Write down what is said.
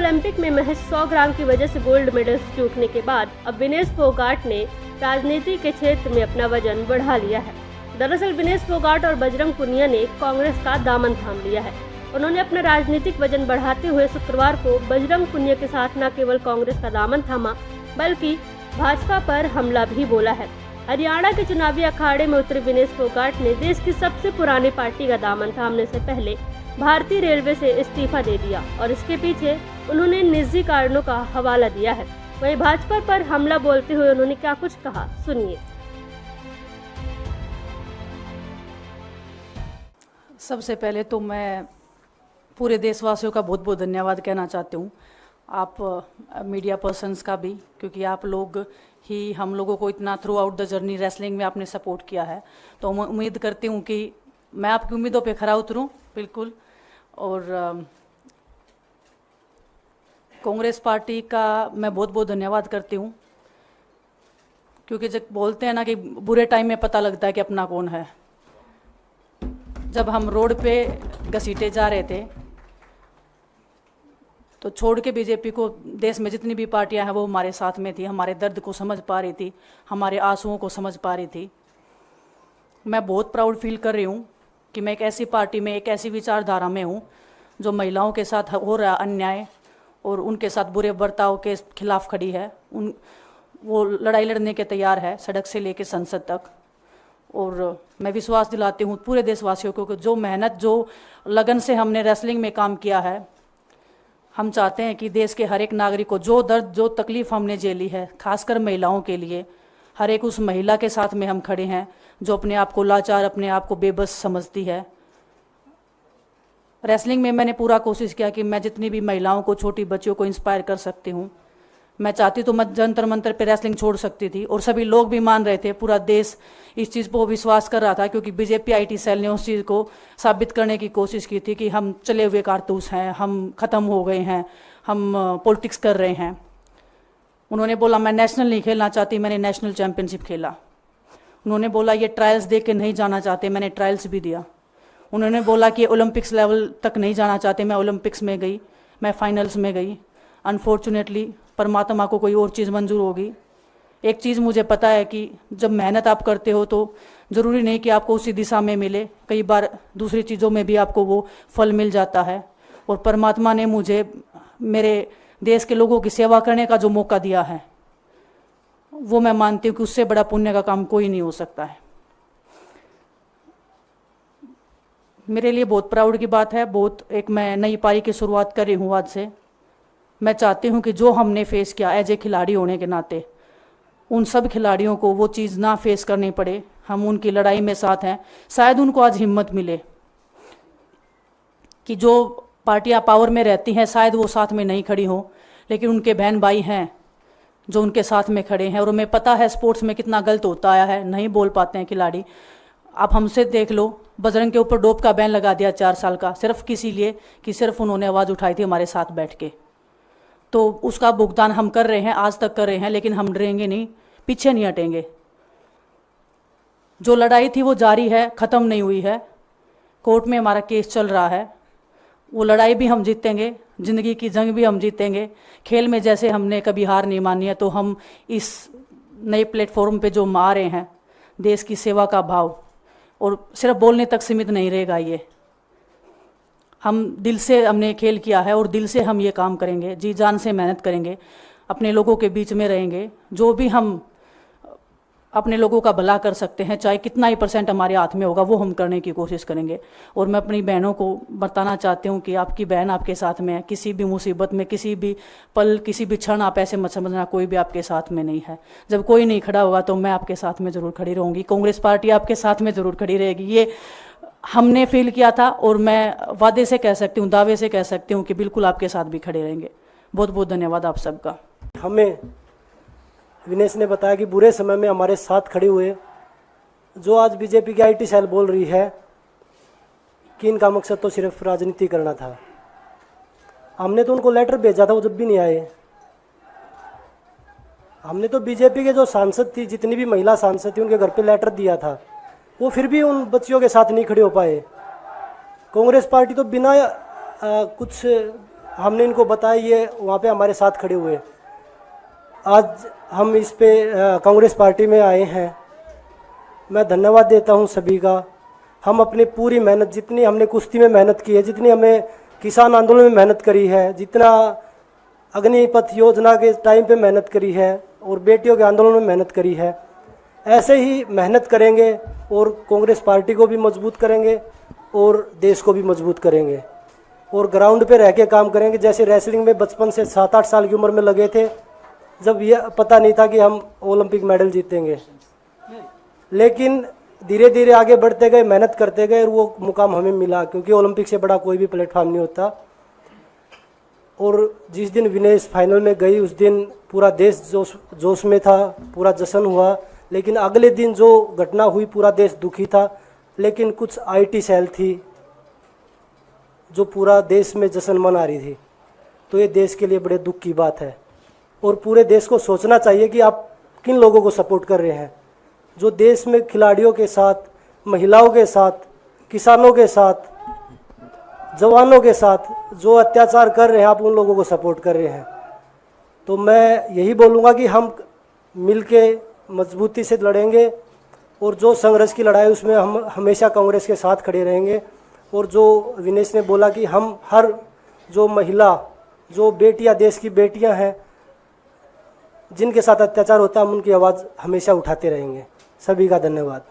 Olympic में महज 100 ग्राम की वजह से गोल्ड मेडल चूकने के बाद अब विनेश फोगाट ने राजनीति के क्षेत्र में अपना वजन बढ़ा लिया है। दरअसल विनेश फोगाट और बजरंग पुनिया ने कांग्रेस का दामन थाम लिया है। उन्होंने अपना राजनीतिक वजन बढ़ाते हुए शुक्रवार को बजरंग पुनिया के साथ न केवल कांग्रेस का दामन थामा बल्कि भाजपा पर हमला भी बोला है। हरियाणा के चुनावी अखाड़े में उतरे विनेश फोगाट ने देश की सबसे पुरानी पार्टी का दामन थामने से पहले भारतीय रेलवे से इस्तीफा दे दिया और इसके पीछे उन्होंने निजी कारणों का हवाला दिया है। वहीं भाजपा पर हमला बोलते हुए उन्होंने क्या कुछ कहा, सुनिए। सबसे पहले तो मैं पूरे देशवासियों का बहुत बहुत धन्यवाद कहना चाहती हूँ, आप मीडिया पर्सन्स का भी, क्योंकि आप लोग ही हम लोगों को इतना through out the journey wrestling में आपने सपोर्ट किया है। तो मैं उम्मीद करती हूँ कि मैं आपकी उम्मीदों पे खरा उतरूँ बिल्कुल। और कांग्रेस पार्टी का मैं बहुत बहुत धन्यवाद करती हूँ, क्योंकि जब बोलते हैं ना कि बुरे टाइम में पता लगता है कि अपना कौन है। जब हम रोड पे घसीटे जा रहे थे तो छोड़ के बीजेपी को देश में जितनी भी पार्टियां हैं वो हमारे साथ में थी, हमारे दर्द को समझ पा रही थी, हमारे आंसुओं को समझ पा रही थी। मैं बहुत प्राउड फील कर रही हूँ कि मैं एक ऐसी पार्टी में, एक ऐसी विचारधारा में हूँ जो महिलाओं के साथ हो रहा अन्याय और उनके साथ बुरे बर्ताव के खिलाफ खड़ी है। वो लड़ाई लड़ने के तैयार है, सड़क से लेकर संसद तक। और मैं विश्वास दिलाती हूँ पूरे देशवासियों को कि जो मेहनत, जो लगन से हमने रेसलिंग में काम किया है, हम चाहते हैं कि देश के हर एक नागरिक को जो दर्द, जो तकलीफ हमने झेली है, खासकर महिलाओं के लिए, हर एक उस महिला के साथ में हम खड़े हैं जो अपने आप को लाचार, अपने आप को बेबस समझती है। रेसलिंग में मैंने पूरा कोशिश किया कि मैं जितनी भी महिलाओं को, छोटी बच्चियों को इंस्पायर कर सकती हूँ। मैं चाहती तो मैं जंतर मंतर पे रेसलिंग छोड़ सकती थी और सभी लोग भी मान रहे थे, पूरा देश इस चीज़ पर विश्वास कर रहा था, क्योंकि बीजेपी आईटी सेल ने उस चीज़ को साबित करने की कोशिश की थी कि हम चले हुए कारतूस हैं, हम ख़त्म हो गए हैं, हम पॉलिटिक्स कर रहे हैं। उन्होंने बोला मैं नेशनल नहीं खेलना चाहती, मैंने नेशनल चैम्पियनशिप खेला। उन्होंने बोला ये ट्रायल्स दे के नहीं जाना चाहते, मैंने ट्रायल्स भी दिया। उन्होंने बोला कि ओलंपिक्स लेवल तक नहीं जाना चाहते, मैं ओलंपिक्स में गई, मैं फाइनल्स में गई। अनफॉर्चुनेटली परमात्मा को कोई और चीज़ मंजूर होगी। एक चीज़ मुझे पता है कि जब मेहनत आप करते हो तो ज़रूरी नहीं कि आपको उसी दिशा में मिले, कई बार दूसरी चीज़ों में भी आपको वो फल मिल जाता है। और परमात्मा ने मुझे मेरे देश के लोगों की सेवा करने का जो मौका दिया है, वो मैं मानती हूँ कि उससे बड़ा पुण्य का काम कोई नहीं हो सकता है। मेरे लिए बहुत प्राउड की बात है। एक मैं नई पारी की शुरुआत कर रही हूँ आज से। मैं चाहती हूँ कि जो हमने फेस किया एज ए खिलाड़ी होने के नाते, उन सब खिलाड़ियों को वो चीज़ ना फेस करनी पड़े। हम उनकी लड़ाई में साथ हैं। शायद उनको आज हिम्मत मिले कि जो पार्टियां पावर में रहती हैं शायद वो साथ में नहीं खड़ी हों, लेकिन उनके बहन भाई हैं जो उनके साथ में खड़े हैं। और हमें पता है स्पोर्ट्स में कितना गलत होता आया है, नहीं बोल पाते हैं खिलाड़ी। आप हमसे देख लो, बजरंग के ऊपर डोप का बैन लगा दिया 4 साल का, सिर्फ किसी लिए कि सिर्फ उन्होंने आवाज़ उठाई थी हमारे साथ बैठ के। तो उसका भुगतान हम कर रहे हैं, आज तक कर रहे हैं, लेकिन हम डरेंगे नहीं, पीछे नहीं हटेंगे। जो लड़ाई थी वो जारी है, ख़त्म नहीं हुई है। कोर्ट में हमारा केस चल रहा है, वो लड़ाई भी हम जीतेंगे, ज़िंदगी की जंग भी हम जीतेंगे। खेल में जैसे हमने कभी हार नहीं मानी है, तो हम इस नए प्लेटफॉर्म पे जो आ रहे हैं, देश की सेवा का भाव, और सिर्फ बोलने तक सीमित नहीं रहेगा। ये हम दिल से हमने खेल किया है और दिल से हम ये काम करेंगे, जी जान से मेहनत करेंगे, अपने लोगों के बीच में रहेंगे। जो भी हम अपने लोगों का भला कर सकते हैं, चाहे कितना ही % हमारे हाथ में होगा, वो हम करने की कोशिश करेंगे। और मैं अपनी बहनों को बताना चाहती हूँ कि आपकी बहन आपके साथ में है। किसी भी मुसीबत में, किसी भी पल, किसी भी क्षण आप ऐसे मत समझना कोई भी आपके साथ में नहीं है। जब कोई नहीं खड़ा होगा तो मैं आपके साथ में ज़रूर खड़ी रहूँगी, कांग्रेस पार्टी आपके साथ में ज़रूर खड़ी रहेगी। ये हमने फील किया था और मैं वादे से कह सकती हूँ, दावे से कह सकती हूँ कि बिल्कुल आपके साथ भी खड़े रहेंगे। बहुत बहुत धन्यवाद आप सबका। हमें विनेश ने बताया कि बुरे समय में हमारे साथ खड़े हुए, जो आज बीजेपी की आईटी सेल बोल रही है कि इनका मकसद तो सिर्फ राजनीति करना था। हमने तो उनको लेटर भेजा था, वो जब भी नहीं आए। हमने तो बीजेपी के जो सांसद थी, जितनी भी महिला सांसद थी, उनके घर पे लेटर दिया था, वो फिर भी उन बच्चियों के साथ नहीं खड़े हो पाए। कांग्रेस पार्टी तो बिना कुछ हमने इनको बताया, ये वहाँ पे हमारे साथ खड़े हुए। आज हम इस पे कांग्रेस पार्टी में आए हैं। मैं धन्यवाद देता हूँ सभी का। हम अपनी पूरी मेहनत, जितनी हमने कुश्ती में मेहनत की है, जितनी हमें किसान आंदोलन में मेहनत करी है, जितना अग्निपथ योजना के टाइम पे मेहनत करी है और बेटियों के आंदोलन में मेहनत करी है, ऐसे ही मेहनत करेंगे और कांग्रेस पार्टी को भी मजबूत करेंगे और देश को भी मजबूत करेंगे और ग्राउंड पे रह के काम करेंगे। जैसे रेसलिंग में बचपन से 7-8 साल की उम्र में लगे थे, जब ये पता नहीं था कि हम ओलंपिक मेडल जीतेंगे, लेकिन धीरे धीरे आगे बढ़ते गए, मेहनत करते गए और वो मुकाम हमें मिला, क्योंकि ओलंपिक से बड़ा कोई भी प्लेटफॉर्म नहीं होता। और जिस दिन विनेश फाइनल में गई, उस दिन पूरा देश जोश में था, पूरा जश्न हुआ। लेकिन अगले दिन जो घटना हुई, पूरा देश दुखी था। लेकिन कुछ आईटी सेल थी जो पूरा देश में जश्न मना रही थी। तो ये देश के लिए बड़े दुख की बात है और पूरे देश को सोचना चाहिए कि आप किन लोगों को सपोर्ट कर रहे हैं। जो देश में खिलाड़ियों के साथ, महिलाओं के साथ, किसानों के साथ, जवानों के साथ जो अत्याचार कर रहे हैं, आप उन लोगों को सपोर्ट कर रहे हैं। तो मैं यही बोलूँगा कि हम मिलके मजबूती से लड़ेंगे और जो संघर्ष की लड़ाई, उसमें हम हमेशा कांग्रेस के साथ खड़े रहेंगे। और जो विनेश ने बोला कि हम हर जो महिला, जो बेटियां, देश की बेटियां हैं, जिनके साथ अत्याचार होता है, हम उनकी आवाज़ हमेशा उठाते रहेंगे। सभी का धन्यवाद।